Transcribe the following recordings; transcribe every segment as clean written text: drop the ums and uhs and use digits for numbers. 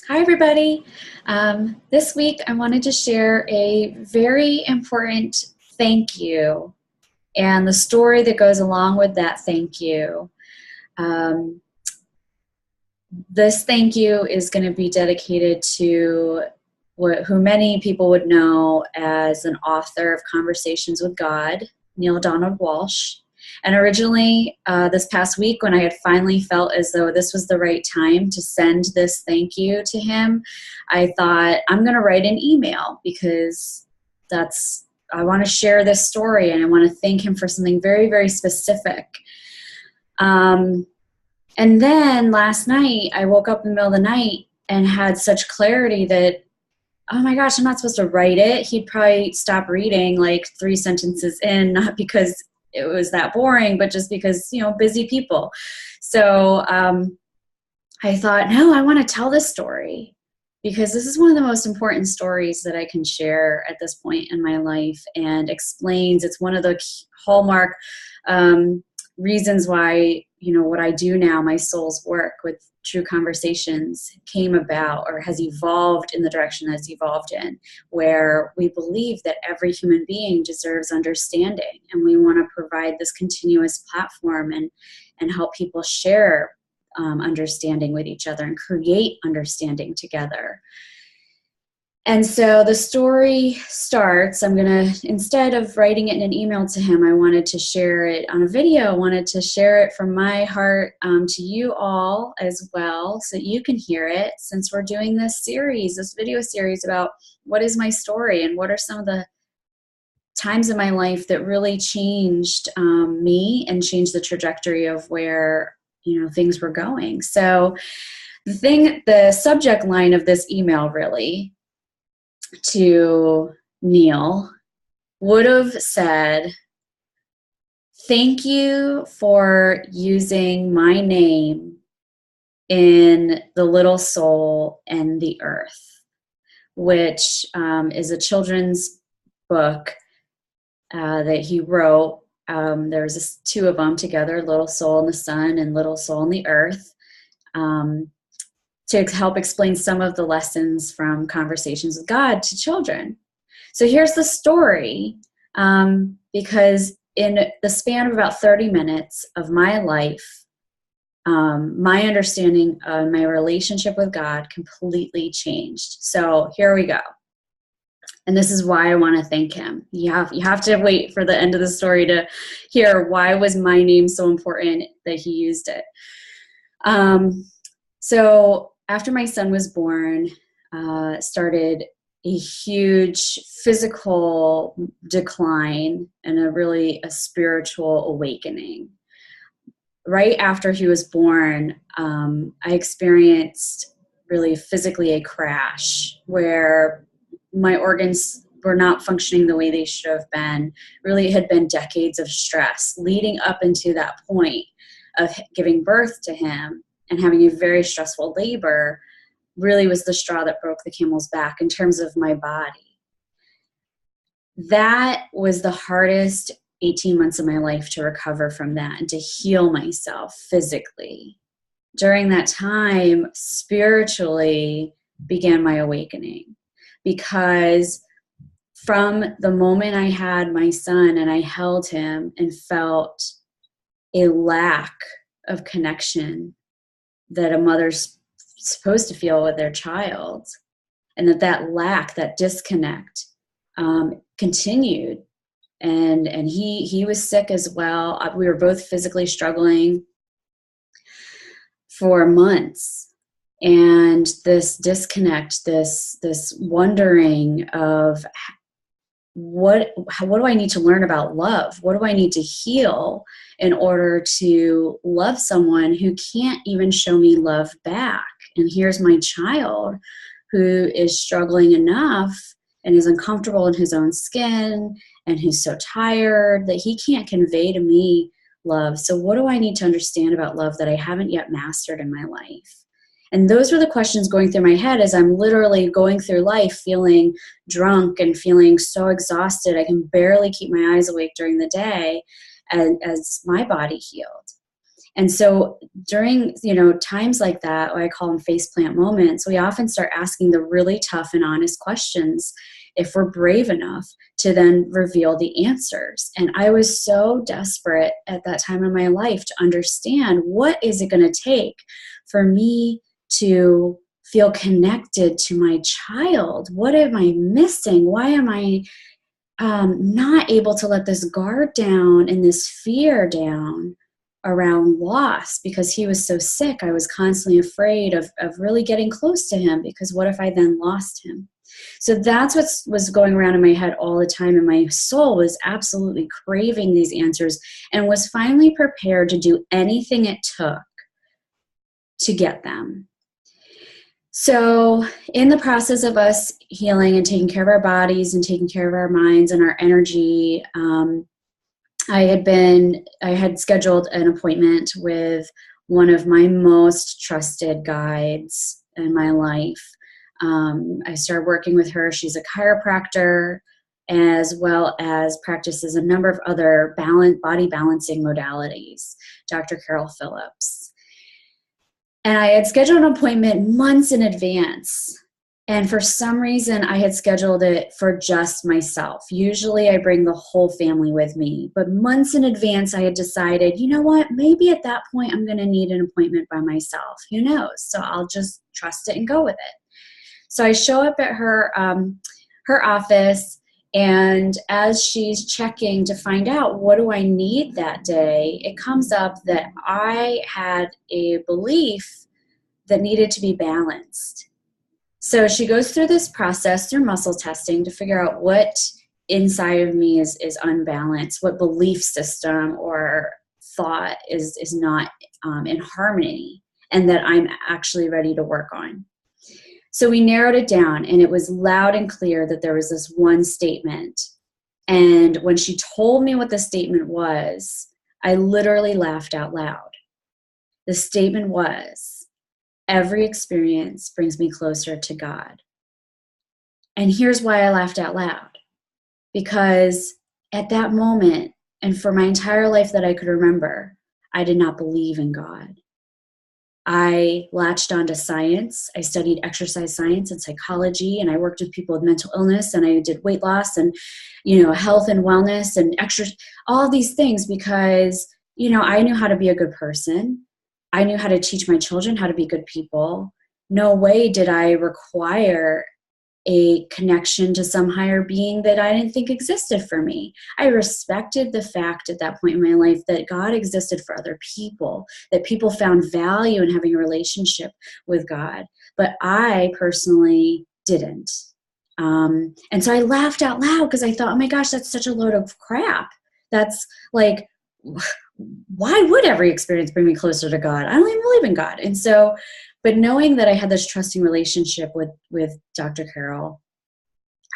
Hi, everybody. This week, I wanted to share a very important thank you and the story that goes along with that thank you. Um, this thank you is going to be dedicated to who many people would know as an author of Conversations with God, Neale Donald Walsch. And originally, this past week, when I had finally felt as though this was the right time to send this thank you to him, I thought, I'm going to write an email because I want to share this story and I want to thank him for something very, very specific. And then last night, I woke up in the middle of the night and had such clarity that, oh my gosh, I'm not supposed to write it. He'd probably stop reading like 3 sentences in, not because it was that boring, but just because, busy people. So I thought, no, I want to tell this story because this is one of the most important stories that I can share at this point in my life, and it's one of the hallmark reasons why, what I do now, my soul's work with True Conversations, came about or has evolved in the direction that it's evolved in, where we believe that every human being deserves understanding, and we want to provide this continuous platform and help people share understanding with each other and create understanding together. And so the story starts, instead of writing it in an email to him, I wanted to share it on a video. I wanted to share it from my heart to you all as well, so that you can hear it, since we're doing this video series about what is my story and what are some of the times in my life that really changed me and changed the trajectory of where, things were going. So the subject line of this email really to Neale would have said, thank you for using my name in The Little Soul and the Earth, which is a children's book that he wrote. There's 2 of them together, Little Soul in the Sun and Little Soul in the Earth, to help explain some of the lessons from Conversations with God to children. So here's the story, because in the span of about 30 minutes of my life, my understanding of my relationship with God completely changed. So here we go. And this is why I want to thank him. You have to wait for the end of the story to hear why was my name so important that he used it. So after my son was born, started a huge physical decline and a spiritual awakening. Right after he was born, I experienced really physically a crash where my organs were not functioning the way they should have been. Really, it had been decades of stress leading up into that point of giving birth to him and having a very stressful labor. Really was the straw that broke the camel's back in terms of my body. That was the hardest 18 months of my life to recover from that and to heal myself physically. During that time, spiritually began my awakening, because from the moment I had my son and I held him and felt a lack of connection that a mother's supposed to feel with their child, and that lack, that disconnect, continued. And he was sick as well. We were both physically struggling for months. And this disconnect, this wondering of what do I need to learn about love? What do I need to heal in order to love someone who can't even show me love back? And here's my child who is struggling enough and is uncomfortable in his own skin and who's so tired that he can't convey to me love. So what do I need to understand about love that I haven't yet mastered in my life? And those were the questions going through my head as I'm literally going through life feeling drunk and feeling so exhausted. I can barely keep my eyes awake during the day as my body healed. And so during, times like that, what I call them faceplant moments, we often start asking the really tough and honest questions if we're brave enough to then reveal the answers. And I was so desperate at that time in my life to understand, what is it going to take for me to feel connected to my child? What am I missing? Why am I not able to let this guard down and this fear down around loss? Because he was so sick, I was constantly afraid of really getting close to him, because what if I then lost him? So that's what was going around in my head all the time, and my soul was absolutely craving these answers and was finally prepared to do anything it took to get them. So in the process of us healing and taking care of our bodies and taking care of our minds and our energy, I had scheduled an appointment with one of my most trusted guides in my life. I started working with her. She's a chiropractor, as well as practices a number of other body balancing modalities, Dr. Carol Phillips. And I had scheduled an appointment months in advance. And for some reason, I had scheduled it for just myself. Usually I bring the whole family with me. But months in advance, I had decided, you know what, maybe at that point I'm going to need an appointment by myself. Who knows? So I'll just trust it and go with it. So I show up at her office, and as she's checking to find out what do I need that day, it comes up that I had a belief that needed to be balanced. So she goes through this process through muscle testing to figure out what inside of me is unbalanced, what belief system or thought is not in harmony, and that I'm actually ready to work on. So we narrowed it down, and it was loud and clear that there was this one statement. And when she told me what the statement was, I literally laughed out loud. The statement was, every experience brings me closer to God. And here's why I laughed out loud. Because at that moment, and for my entire life that I could remember, I did not believe in God. I latched onto science. I studied exercise science and psychology, and I worked with people with mental illness, and I did weight loss and, health and wellness and exercise, all these things, because, I knew how to be a good person. I knew how to teach my children how to be good people. No way did I require a connection to some higher being that I didn't think existed for me. I respected the fact at that point in my life that God existed for other people, that people found value in having a relationship with God. But I personally didn't. And so I laughed out loud because I thought, oh my gosh, that's such a load of crap. That's like, why would every experience bring me closer to God? I don't even believe in God. And so, but knowing that I had this trusting relationship with Dr. Carol,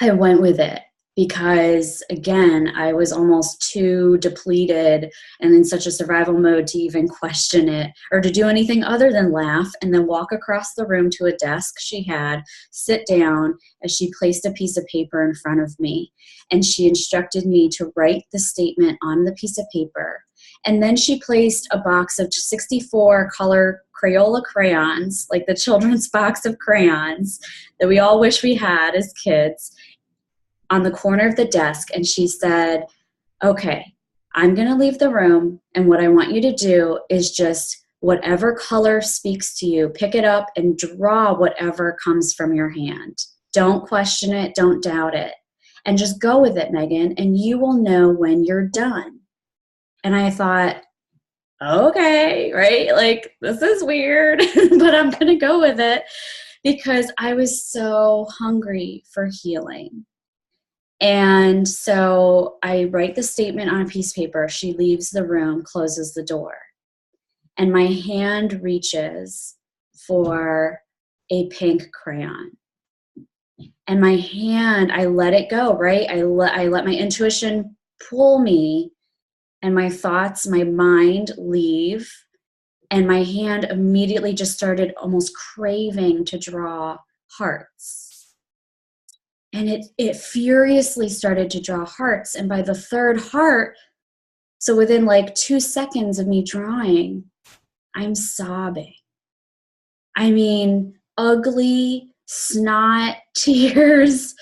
I went with it because, again, I was almost too depleted and in such a survival mode to even question it or to do anything other than laugh and then walk across the room to a desk she had, sit down as she placed a piece of paper in front of me. And she instructed me to write the statement on the piece of paper. And then she placed a box of 64 color Crayola crayons, like the children's box of crayons that we all wish we had as kids, on the corner of the desk. And she said, okay, I'm going to leave the room. And what I want you to do is just whatever color speaks to you, pick it up and draw whatever comes from your hand. Don't question it. Don't doubt it. And just go with it, Megan, and you will know when you're done. And I thought, okay, right? Like, this is weird, but I'm going to go with it because I was so hungry for healing. And so I write the statement on a piece of paper. She leaves the room, closes the door. And my hand reaches for a pink crayon. And my hand, I let it go, right? I let my intuition pull me, and my thoughts, my mind leave. And my hand immediately just started almost craving to draw hearts. And it furiously started to draw hearts. And by the third heart, so within like 2 seconds of me drawing, I'm sobbing. I mean, ugly snot tears,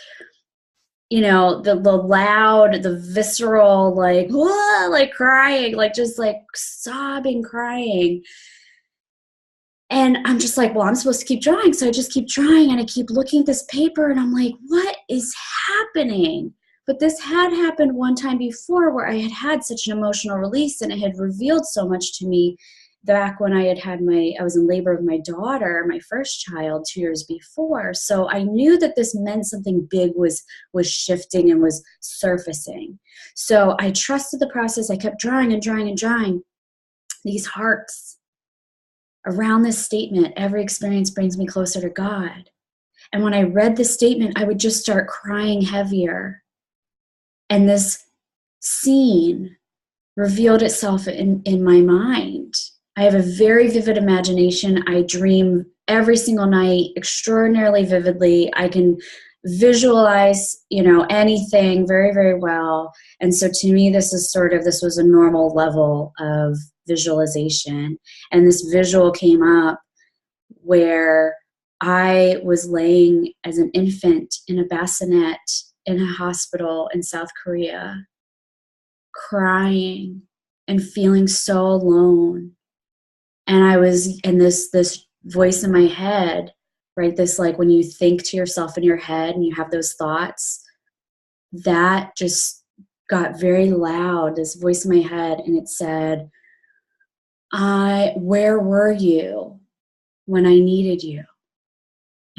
you know, the loud, the visceral, like, whoa, like crying, like just like sobbing, crying. And I'm just like, well, I'm supposed to keep drawing. So I just keep drawing and I keep looking at this paper and I'm like, what is happening? But this had happened one time before where I had had such an emotional release and it had revealed so much to me back when I was in labor with my daughter, my first child, 2 years before. So I knew that this meant something big was shifting and was surfacing. So I trusted the process. I kept drawing and drawing and drawing these hearts around this statement. Every experience brings me closer to God. And when I read this statement, I would just start crying heavier. And this scene revealed itself in my mind. I have a very vivid imagination. I dream every single night extraordinarily vividly. I can visualize, you know, anything very, very well. And so to me, this was a normal level of visualization. And this visual came up where I was laying as an infant in a bassinet in a hospital in South Korea, crying and feeling so alone. And I was in this voice in my head, right? This, like, when you think to yourself in your head and you have those thoughts, that just got very loud, this voice in my head, and it said, where were you when I needed you?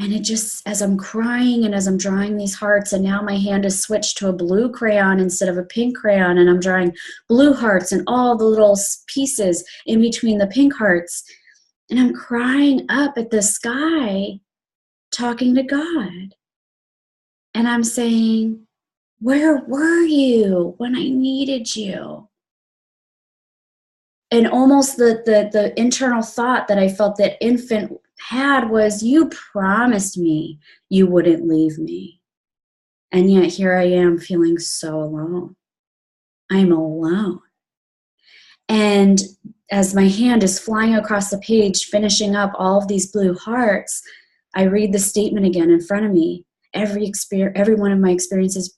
And it just, as I'm crying and as I'm drawing these hearts, and now my hand is switched to a blue crayon instead of a pink crayon, and I'm drawing blue hearts and all the little pieces in between the pink hearts. And I'm crying up at the sky, talking to God. And I'm saying, where were you when I needed you? And almost the internal thought that I felt that infant had was, you promised me you wouldn't leave me. And yet here I am feeling so alone. I'm alone. And as my hand is flying across the page, finishing up all of these blue hearts, I read the statement again in front of me. Every one of my experiences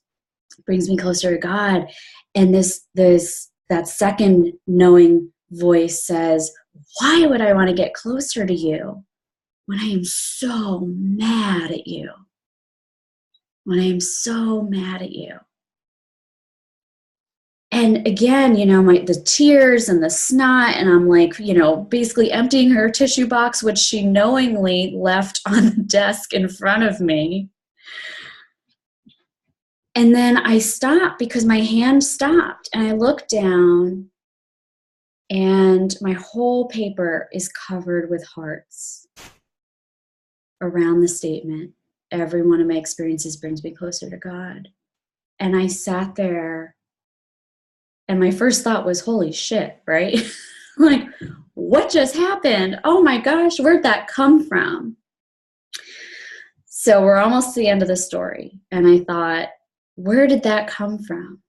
brings me closer to God. And that second knowing voice says, why would I want to get closer to you when I am so mad at you? When I am so mad at you. And again, you know, the tears and the snot, and I'm like, you know, basically emptying her tissue box, which she knowingly left on the desk in front of me. And then I stopped because my hand stopped, and I looked down, and my whole paper is covered with hearts around the statement. Every one of my experiences brings me closer to God. And I sat there, and my first thought was, holy shit, right? Like, what just happened? Oh my gosh, where'd that come from? So we're almost to the end of the story. And I thought, where did that come from?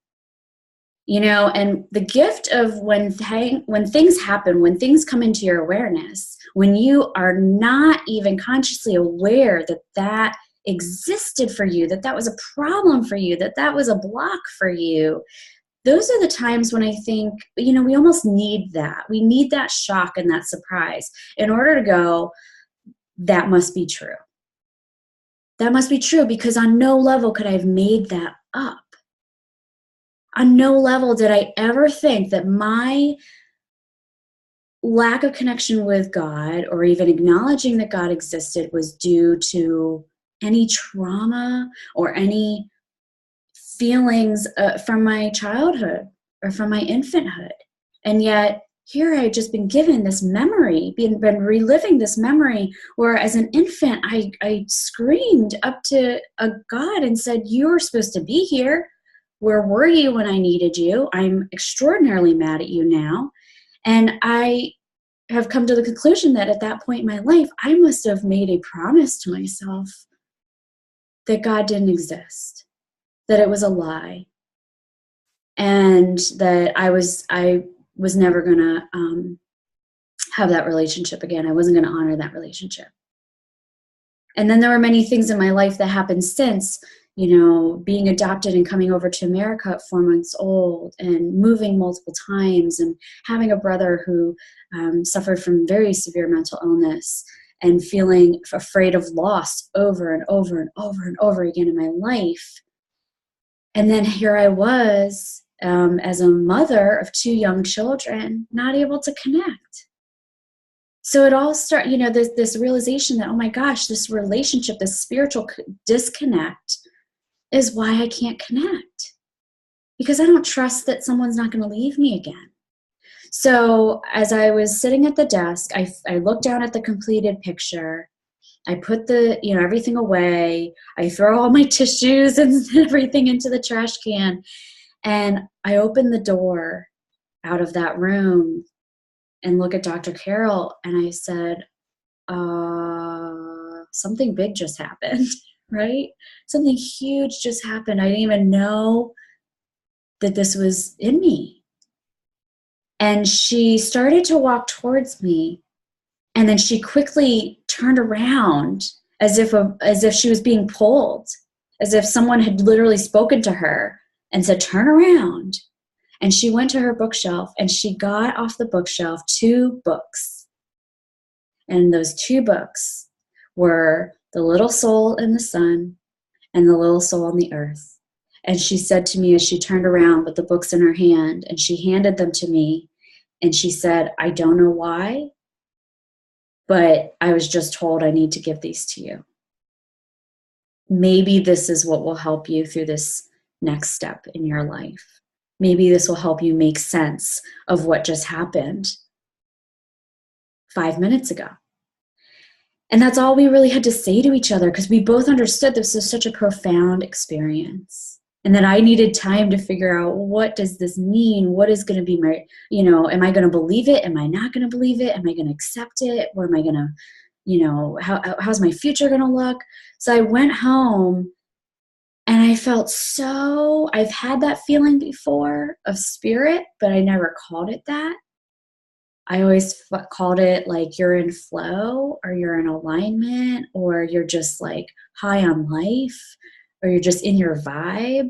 You know, and the gift of when things happen, when things come into your awareness, when you are not even consciously aware that existed for you, that was a problem for you, that was a block for you, those are the times when I think, you know, we almost need that. We need that shock and that surprise in order to go, that must be true. That must be true, because on no level could I have made that up. On no level did I ever think that my lack of connection with God, or even acknowledging that God existed, was due to any trauma or any feelings from my childhood or from my infanthood. And yet here I had just been given this memory, been reliving this memory where as an infant I screamed up to a God and said, you're supposed to be here. Where were you when I needed you? I'm extraordinarily mad at you now. And I have come to the conclusion that at that point in my life, I must have made a promise to myself that God didn't exist, that it was a lie, and that I was never gonna have that relationship again. I wasn't going to honor that relationship. And then there were many things in my life that happened since, being adopted and coming over to America at 4 months old and moving multiple times and having a brother who suffered from very severe mental illness and feeling afraid of loss over and over and over and over again in my life. And then here I was as a mother of 2 young children, not able to connect. So it all started, this realization that, oh my gosh, this relationship, this spiritual disconnect is why I can't connect. Because I don't trust that someone's not going to leave me again. So as I was sitting at the desk, I looked down at the completed picture. I put everything away. I throw all my tissues and everything into the trash can. And I opened the door out of that room and look at Dr. Carol, and I said, something big just happened, right? Something huge just happened. I didn't even know that this was in me. And she started to walk towards me, and then she quickly turned around as if she was being pulled, as if someone had literally spoken to her and said, turn around. And she went to her bookshelf and she got off the bookshelf 2 books. And those 2 books were The Little Soul in the Sun and The Little Soul on the Earth. And she said to me as she turned around with the books in her hand, and she handed them to me, and she said, I don't know why, but I was just told I need to give these to you. Maybe this is what will help you through this next step in your life. Maybe this will help you make sense of what just happened 5 minutes ago. And that's all we really had to say to each other, because we both understood this was such a profound experience. And that I needed time to figure out, what does this mean? What is going to be my, am I going to believe it? Am I not going to believe it? Am I going to accept it? Or am I going to, how's my future going to look? So I went home. And I felt I've had that feeling before of spirit, but I never called it that. I always called it like you're in flow, or you're in alignment, or you're just like high on life, or you're just in your vibe.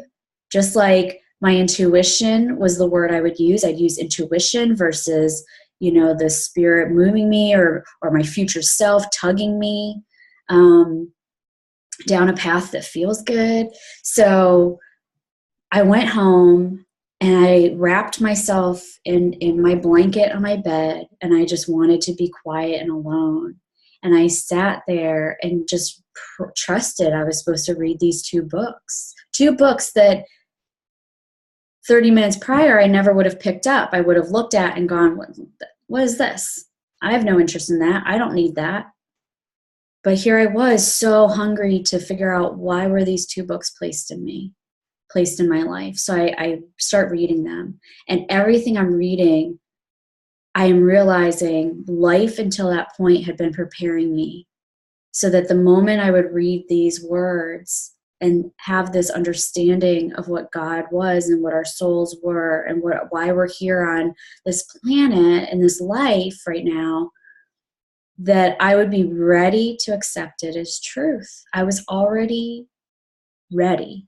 Just like my intuition was the word I would use. I'd use intuition versus, the spirit moving me or my future self tugging me. Down a path that feels good. So I went home and I wrapped myself in my blanket on my bed, and I just wanted to be quiet and alone. And I sat there and just trusted I was supposed to read these 2 books. 2 books that 30 minutes prior I never would have picked up. I would have looked at and gone, what is this? I have no interest in that. I don't need that. But here I was, so hungry to figure out, why were these 2 books placed in my life. So I start reading them. And everything I'm reading, I am realizing life until that point had been preparing me, so that the moment I would read these words and have this understanding of what God was and what our souls were and why we're here on this planet and this life right now, that I would be ready to accept it as truth. I was already ready.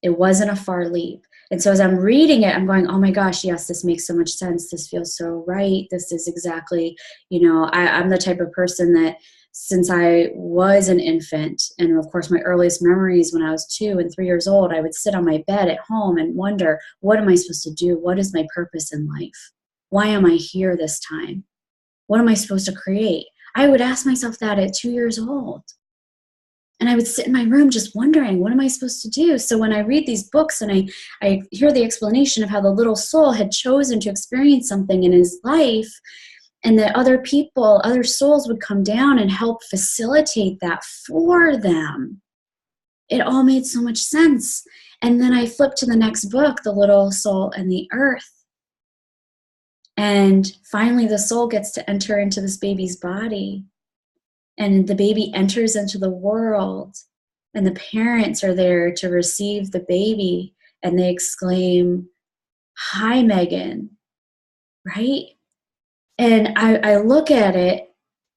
It wasn't a far leap. And so as I'm reading it, I'm going, oh my gosh, yes, this makes so much sense. This feels so right. This is exactly, I'm the type of person that, since I was an infant, and of course my earliest memories when I was 2 and 3 years old, I would sit on my bed at home and wonder, what am I supposed to do? What is my purpose in life? Why am I here this time? What am I supposed to create? I would ask myself that at 2 years old. And I would sit in my room just wondering, what am I supposed to do? So when I read these books and I hear the explanation of how the little soul had chosen to experience something in his life, and that other people, other souls would come down and help facilitate that for them, it all made so much sense. And then I flipped to the next book, The Little Soul and the Earth. And finally the soul gets to enter into this baby's body. And the baby enters into the world, and the parents are there to receive the baby, and they exclaim, "Hi, Megan," right? And I look at it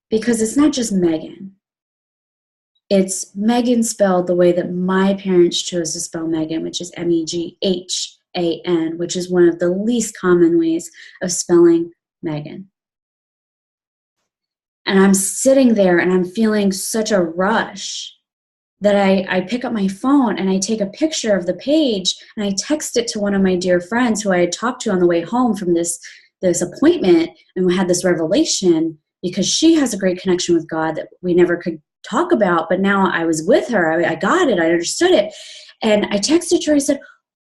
because it's not just Megan. It's Megan spelled the way that my parents chose to spell Megan, which is Meghan, which is one of the least common ways of spelling Megan. And I'm sitting there and I'm feeling such a rush that I pick up my phone and I take a picture of the page and I text it to one of my dear friends who I had talked to on the way home from this appointment, and we had this revelation because she has a great connection with God that we never could talk about, but now I was with her. I got it. I understood it. And I texted her. I said,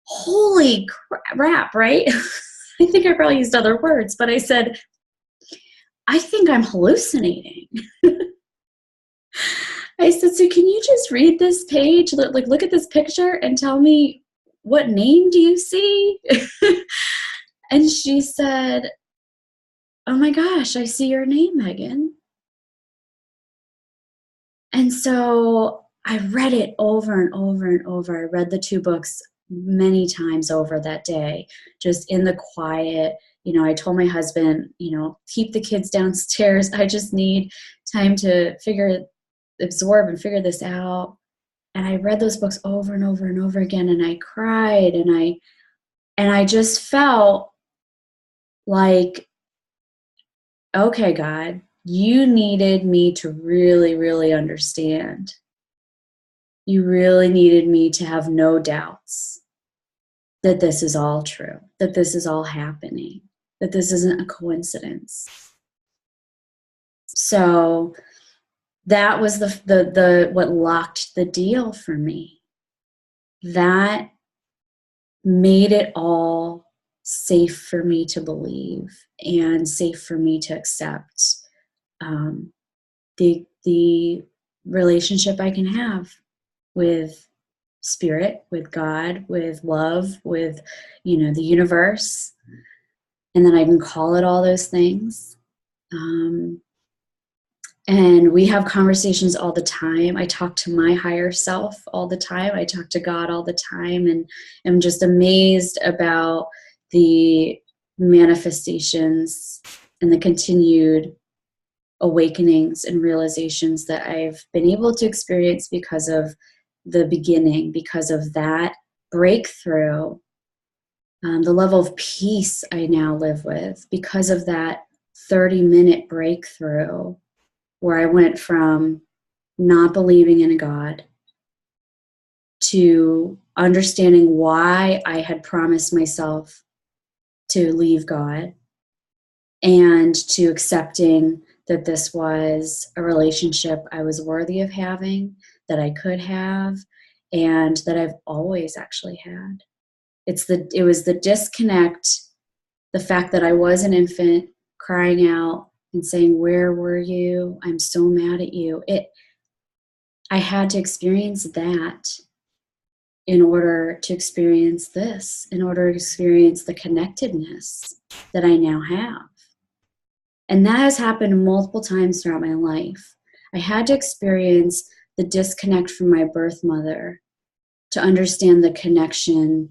holy crap, right? I think I probably used other words, but I said, I think I'm hallucinating. I said, so can you just read this page? Like, look at this picture and tell me, what name do you see? And she said, oh my gosh, I see your name, Megan. And so I read it over and over and over. I read the 2 books many times over that day, just in the quiet. You know, I told my husband, you know, keep the kids downstairs. I just need time to absorb and figure this out. And I read those books over and over and over again, and I cried, and I just felt like, okay, God, you needed me to really, really understand. You really needed me to have no doubts that this is all true, that this is all happening, that this isn't a coincidence. So that was the what locked the deal for me. That made it all safe for me to believe and safe for me to accept the relationship I can have with spirit, with God, with love, with, you know, the universe, and then I can call it all those things. And we have conversations all the time. I talk to my higher self all the time. I talk to God all the time, and I'm just amazed about the manifestations and the continued awakenings and realizations that I've been able to experience because of the beginning, because of that breakthrough, the level of peace I now live with, because of that 30-minute breakthrough where I went from not believing in a God to understanding why I had promised myself to leave God, and to accepting that this was a relationship I was worthy of having, that I could have, and that I've always actually had. It was the disconnect, the fact that I was an infant crying out and saying, where were you? I'm so mad at you. I had to experience that in order to experience this, in order to experience the connectedness that I now have. And that has happened multiple times throughout my life. I had to experience the disconnect from my birth mother to understand the connection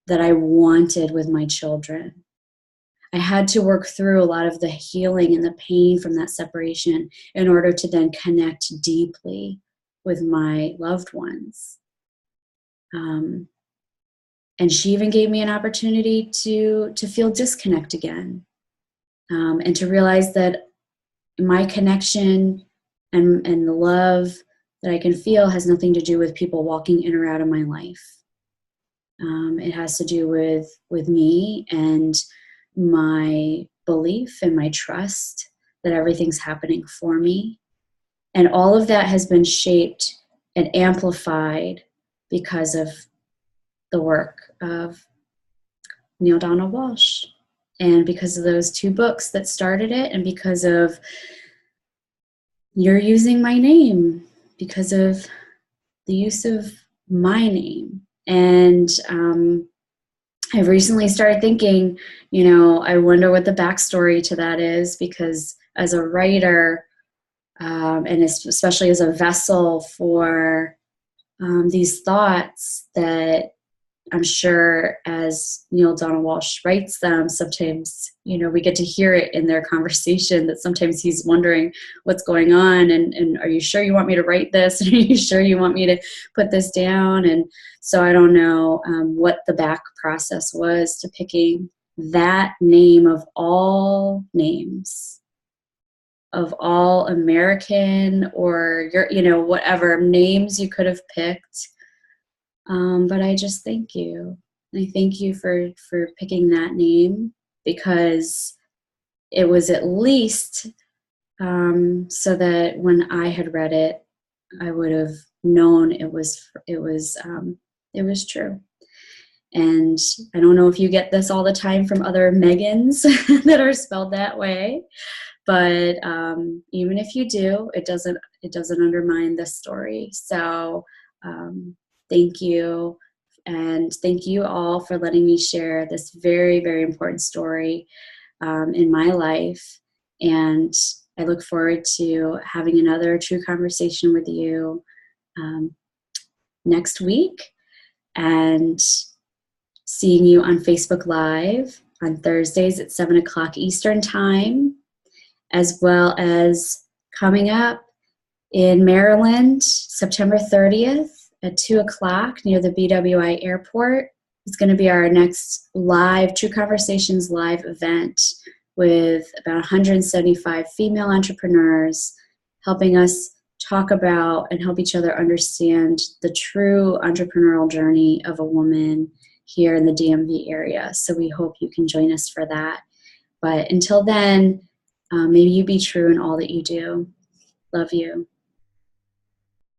that I wanted with my children. I had to work through a lot of the healing and the pain from that separation in order to then connect deeply with my loved ones. And she even gave me an opportunity to feel disconnect again, and to realize that my connection and the love that I can feel has nothing to do with people walking in or out of my life. It has to do with me and my belief and my trust that everything's happening for me. And all of that has been shaped and amplified because of the work of Neale Donald Walsch, and because of those 2 books that started it, and because of you're using my name, because of the use of my name. And I've recently started thinking, you know, I wonder what the backstory to that is, because as a writer, and especially as a vessel for these thoughts that I'm sure as Neale Donald Walsch writes them, sometimes, we get to hear it in their conversation that sometimes he's wondering what's going on, and are you sure you want me to write this? And are you sure you want me to put this down? And so I don't know what the back process was to picking that name of all names, of all American or whatever names you could have picked. But I just thank you. I thank you for picking that name, because it was at least so that when I had read it, I would have known it was true. And I don't know if you get this all the time from other Megans that are spelled that way, but even if you do, it doesn't undermine the story. So thank you. And thank you all for letting me share this very, very important story in my life. And I look forward to having another true conversation with you next week, and seeing you on Facebook Live on Thursdays at 7 o'clock Eastern Time, as well as coming up in Maryland, September 30th at 2 o'clock near the BWI Airport. It's going to be our next live True Conversations live event with about 175 female entrepreneurs, helping us talk about and help each other understand the true entrepreneurial journey of a woman here in the DMV area. So we hope you can join us for that. But until then, may you be true in all that you do. Love you.